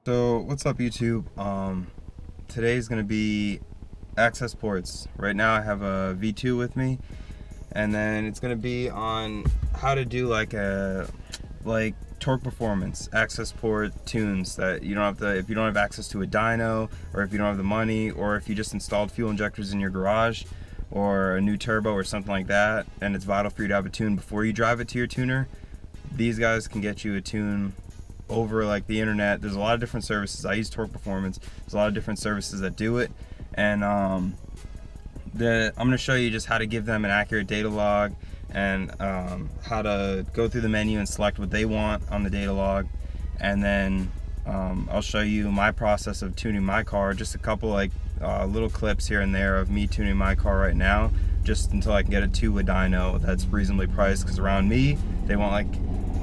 So what's up, YouTube? Today's gonna be accessports. Right now I have a V2 with me, and then it's gonna be on how to do like torque performance accessport tunes that you don't have to, if you don't have access to a dyno, or if you don't have the money, or if you just installed fuel injectors in your garage or a new turbo or something like that, and it's vital for you to have a tune before you drive it to your tuner. These guys can get you a tune over like the internet. There's a lot of different services. I use Torque Performance. There's a lot of different services that do it, and I'm going to show you just how to give them an accurate data log, and how to go through the menu and select what they want on the data log, and then I'll show you my process of tuning my car. Just a couple little clips here and there of me tuning my car right now, just until I can get it to a dyno that's reasonably priced, because around me they want like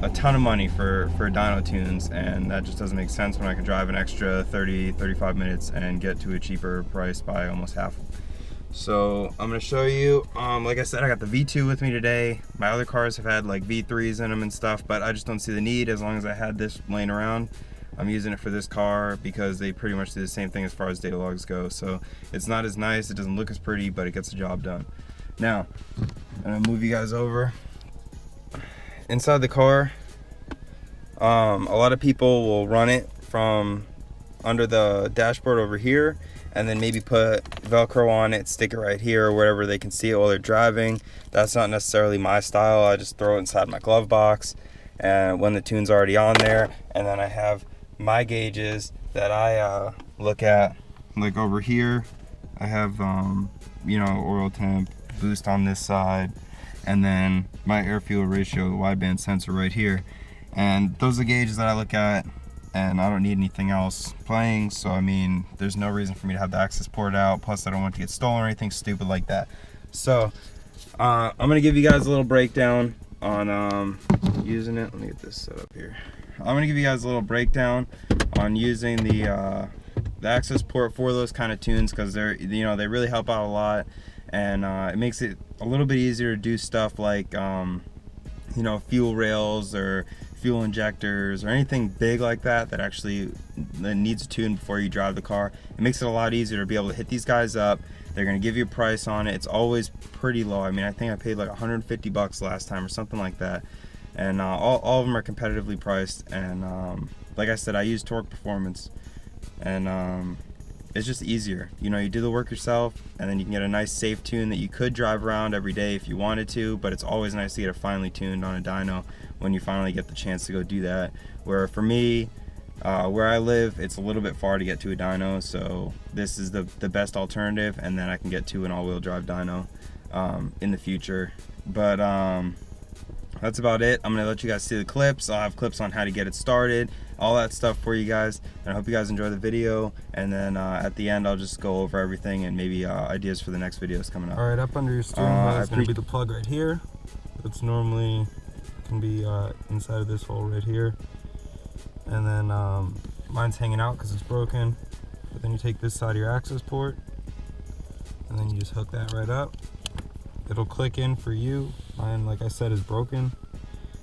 a ton of money for dyno tunes, and that just doesn't make sense when I can drive an extra 30-35 minutes and get to a cheaper price by almost half. So I'm going to show you, like I said, I got the V2 with me today. My other cars have had like V3s in them and stuff, but I just don't see the need. As long as I had this laying around, I'm using it for this car because they pretty much do the same thing as far as data logs go. So it's not as nice, it doesn't look as pretty, but it gets the job done. Now I'm going to move you guys over. Inside the car, a lot of people will run it from under the dashboard over here, and then maybe put Velcro on it, stick it right here or wherever they can see it while they're driving. That's not necessarily my style. I just throw it inside my glove box, and when the tune's already on there, and then I have my gauges that I look at. Like over here, I have oil temp, boost on this side, and then my air fuel ratio wideband sensor right here. And those are the gauges that I look at, and I don't need anything else playing. So I mean, there's no reason for me to have the access port out. Plus I don't want it to get stolen or anything stupid like that. So I'm gonna give you guys a little breakdown on using it. Let me get this set up here. I'm gonna give you guys a little breakdown on using the access port for those kind of tunes, because they really help out a lot, and it makes it a little bit easier to do stuff like fuel rails or fuel injectors or anything big like that that needs a tune before you drive the car. It makes it a lot easier to be able to hit these guys up. They're going to give you a price on it. It's always pretty low. I mean, I think I paid like 150 bucks last time or something like that, and all of them are competitively priced. And like I said, I use Torque Performance, and it's just easier. You do the work yourself, and then you can get a nice safe tune that you could drive around every day if you wanted to, but it's always nice to get it finely tuned on a dyno when you finally get the chance to go do that. Where for me, where I live, it's a little bit far to get to a dyno, so this is the best alternative, and then I can get to an all-wheel drive dyno in the future. But that's about it. I'm gonna let you guys see the clips. I'll have clips on how to get it started, all that stuff for you guys, and I hope you guys enjoy the video. And then at the end, I'll just go over everything and maybe ideas for the next videos coming up. All right, up under your steering wheel is going to be the plug right here. It's normally can be inside of this hole right here, and then mine's hanging out because it's broken. But then you take this side of your access port, and then you just hook that right up. It'll click in for you. Mine, like I said, is broken.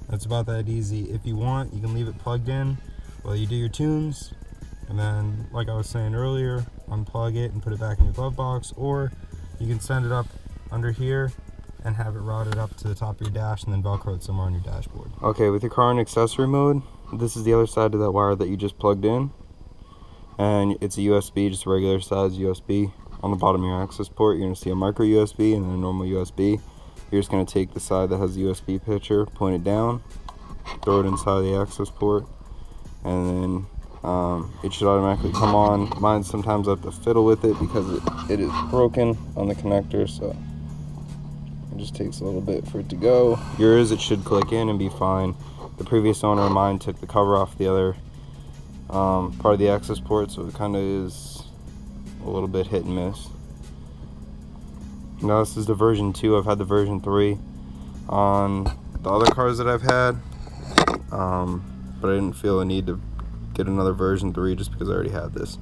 That's about that easy. If you want, you can leave it plugged in while you do your tunes, and then, like I was saying earlier, unplug it and put it back in your glove box, or you can send it up under here and have it routed up to the top of your dash, and then Velcro it somewhere on your dashboard. Okay, with your car in accessory mode, this is the other side of that wire that you just plugged in, and it's a USB, just a regular size USB. On the bottom of your access port, you're going to see a micro USB and then a normal USB. You're just going to take the side that has the USB picture, point it down, throw it inside the access port, and then it should automatically come on. Mine, sometimes I have to fiddle with it because it is broken on the connector, so it just takes a little bit for it to go. Yours, it should click in and be fine. The previous owner of mine took the cover off the other part of the access port, so it kind of is a little bit hit and miss. Now this is the version 2. I've had the version 3 on the other cars that I've had, but I didn't feel a need to get another version 3 just because I already had this.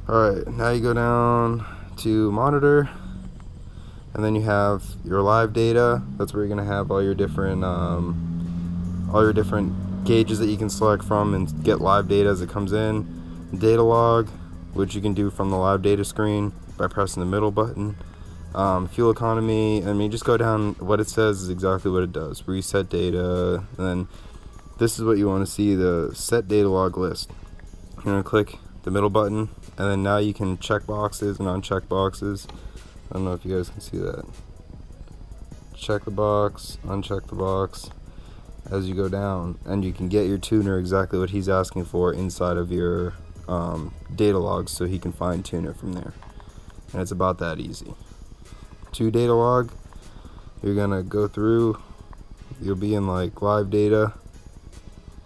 Alright, now you go down to monitor, and then you have your live data. That's where you're going to have all your different gauges that you can select from and get live data as it comes in. Data log, which you can do from the live data screen by pressing the middle button. Fuel economy, I mean, just go down. What it says is exactly what it does. Reset data, and then this is what you want to see, the set data log list. You're going to click the middle button, and then now you can check boxes and uncheck boxes. I don't know if you guys can see that. Check the box, uncheck the box as you go down, and you can get your tuner exactly what he's asking for inside of your data logs, so he can fine tune it from there. And it's about that easy. To data log, you're gonna go through, you'll be in like live data,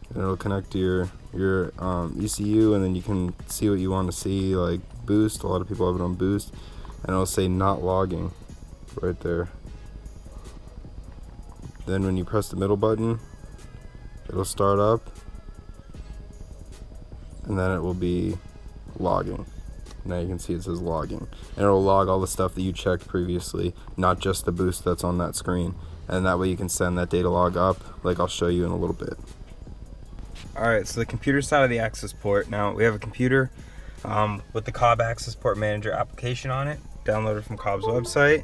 and it'll connect to your ECU, and then you can see what you want to see, like boost. A lot of people have it on boost, and it'll say not logging right there. Then when you press the middle button, it'll start up, and then it will be logging. Now you can see it says logging, and it'll log all the stuff that you checked previously, not just the boost that's on that screen. And that way you can send that data log up, like I'll show you in a little bit. Alright, so the computer side of the access port. Now we have a computer with the COBB Access Port Manager application on it, downloaded from COBB's website.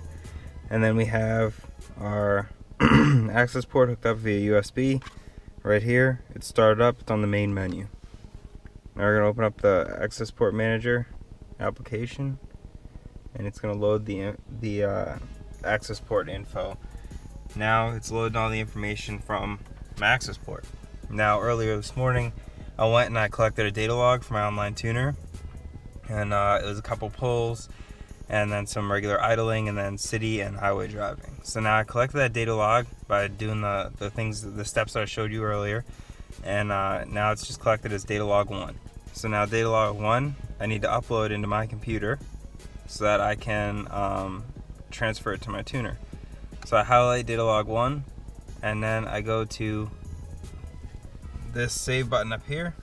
And then we have our access port hooked up via USB right here. It's started up, it's on the main menu. Now we're going to open up the Access Port Manager application, and it's going to load the access port info. Now it's loading all the information from my access port. Now earlier this morning I went and I collected a data log for my online tuner, and it was a couple pulls and then some regular idling and then city and highway driving. So now I collected that data log by doing the steps that I showed you earlier, and now it's just collected as data log 1. So now data log 1 I need to upload into my computer so that I can transfer it to my tuner. So I highlight data log 1, and then I go to this save button up here,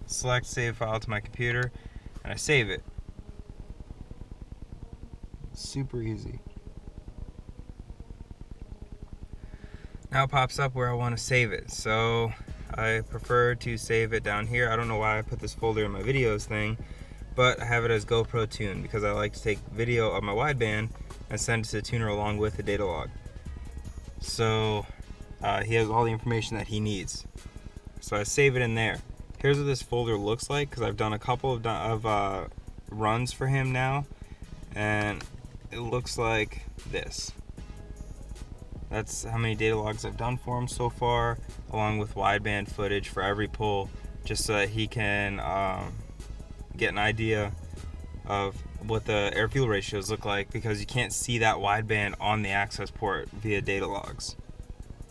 select save file to my computer, and I save it. Super easy. Now it pops up where I want to save it, so I prefer to save it down here. I don't know why I put this folder in my videos thing, but I have it as GoPro Tune because I like to take video of my wideband and send it to the tuner along with the data log. So he has all the information that he needs. So I save it in there. Here's what this folder looks like, because I've done a couple of runs for him now, and it looks like this. That's how many data logs I've done for him so far, along with wideband footage for every pull, just so that he can get an idea of what the air fuel ratios look like, because you can't see that wideband on the access port via data logs.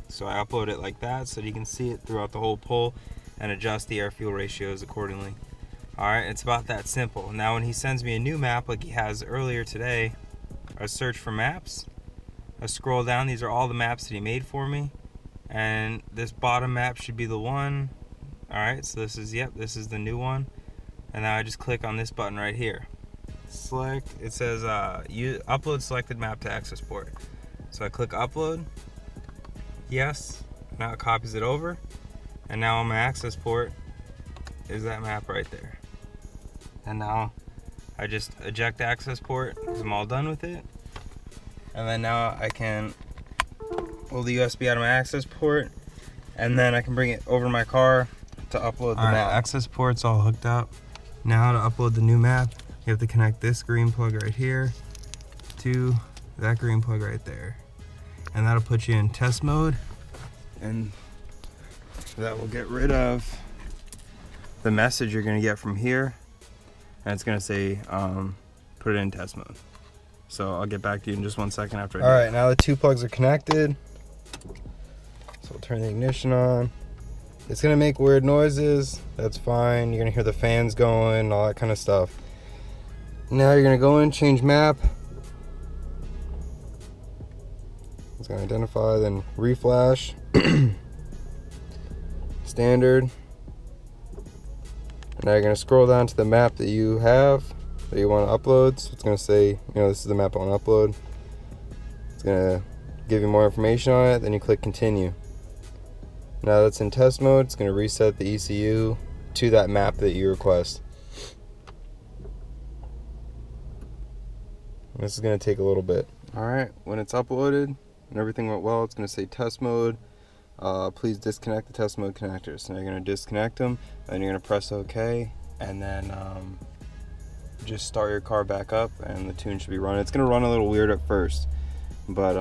So I upload it like that so that you can see it throughout the whole pull and adjust the air fuel ratios accordingly. Alright, it's about that simple. Now when he sends me a new map like he has earlier today, I search for maps, I scroll down, these are all the maps that he made for me, and this bottom map should be the one. Alright, so this is the new one, and now I just click on this button right here. Select, it says upload selected map to access port. So I click upload, yes, now it copies it over, and now on my access port is that map right there. And now I just eject the access port because I'm all done with it, and then now I can pull the USB out of my access port, and then I can bring it over to my car to upload the map. Access port's all hooked up. Now to upload the new map, you have to connect this green plug right here to that green plug right there, and that'll put you in test mode, and that will get rid of the message you're going to get from here, and it's going to say put it in test mode. So I'll get back to you in just 1 second after I do. Alright, now the two plugs are connected, so I'll turn the ignition on. It's going to make weird noises, that's fine. You're going to hear the fans going, all that kind of stuff. Now you're going to go in, change map. It's going to identify, then reflash. Standard. And now you're going to scroll down to the map that you have, that you want to upload. So it's going to say, this is the map I want to upload. It's going to give you more information on it, then you click continue. Now that's in test mode, it's going to reset the ECU to that map that you request. This is going to take a little bit. Alright, when it's uploaded and everything went well, it's going to say test mode. Please disconnect the test mode connectors. So now you're going to disconnect them, then you're going to press OK, and then just start your car back up and the tune should be running. It's going to run a little weird at first, but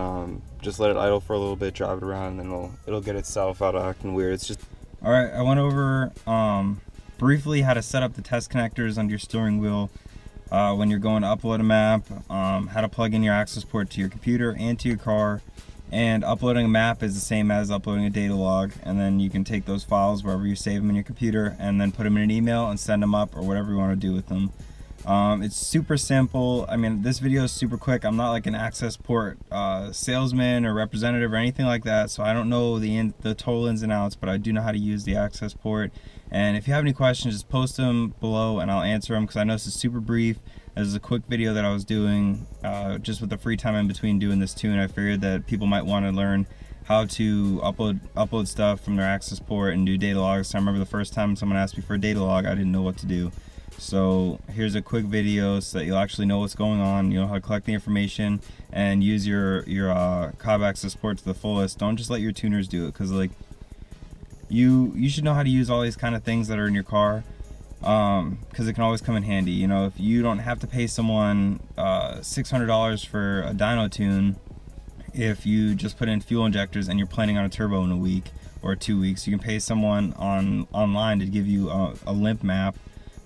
just let it idle for a little bit, drive it around, and then it'll get itself out of acting weird. It's just... Alright, I went over briefly how to set up the test connectors under your steering wheel when you're going to upload a map, how to plug in your access port to your computer and to your car. And uploading a map is the same as uploading a data log, and then you can take those files wherever you save them in your computer and then put them in an email and send them up or whatever you want to do with them. It's super simple. I mean, this video is super quick. I'm not like an access port salesman or representative or anything like that, so I don't know the total ins and outs, but I do know how to use the access port. And if you have any questions, just post them below and I'll answer them, because I know this is super brief. This is a quick video that I was doing just with the free time in between doing this tune. I figured that people might want to learn how to upload stuff from their access port and do data logs. So I remember the first time someone asked me for a data log, I didn't know what to do. So here's a quick video so that you'll actually know what's going on, you know how to collect the information and use your COBB access port to the fullest. Don't just let your tuners do it, because like you should know how to use all these kind of things that are in your car, because it can always come in handy. You know, if you don't have to pay someone $600 for a dyno tune, if you just put in fuel injectors and you're planning on a turbo in a week or 2 weeks, you can pay someone online to give you a limp map,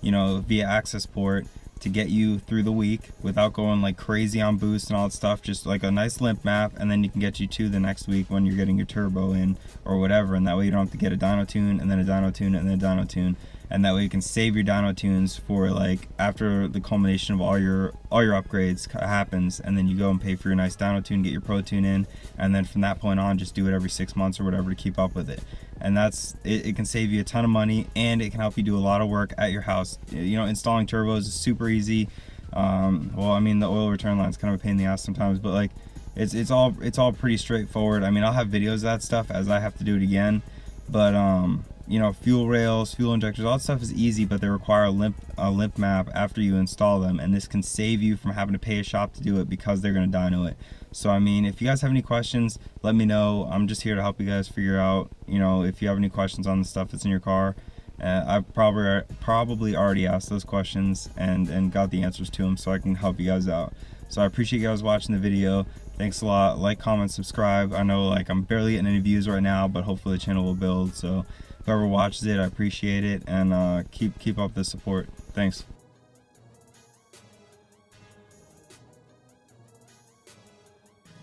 you know, via access port, to get you through the week without going like crazy on boost and all that stuff. Just like a nice limp map, and then you can get you to the next week when you're getting your turbo in or whatever, and that way you don't have to get a dyno tune and then a dyno tune and then a dyno tune, and that way you can save your dyno tunes for like after the culmination of all your upgrades happens, and then you go and pay for your nice dyno tune, get your pro tune in, and then from that point on just do it every 6 months or whatever to keep up with it. And that's it. It can save you a ton of money, and it can help you do a lot of work at your house. You know, installing turbos is super easy. Well, I mean, the oil return line is kind of a pain in the ass sometimes, but like it's all pretty straightforward. I mean, I'll have videos of that stuff as I have to do it again, but you know, fuel rails, fuel injectors, all that stuff is easy, but they require a limp map after you install them, and this can save you from having to pay a shop to do it because they're going to dyno it. So I mean, if you guys have any questions, let me know. I'm just here to help you guys figure out, you know, if you have any questions on the stuff that's in your car. I've probably already asked those questions and got the answers to them, so I can help you guys out. So I appreciate you guys watching the video. Thanks a lot. Like, comment, subscribe. I know like I'm barely getting any views right now, but hopefully the channel will build. So whoever watches it, I appreciate it, and keep up the support. Thanks.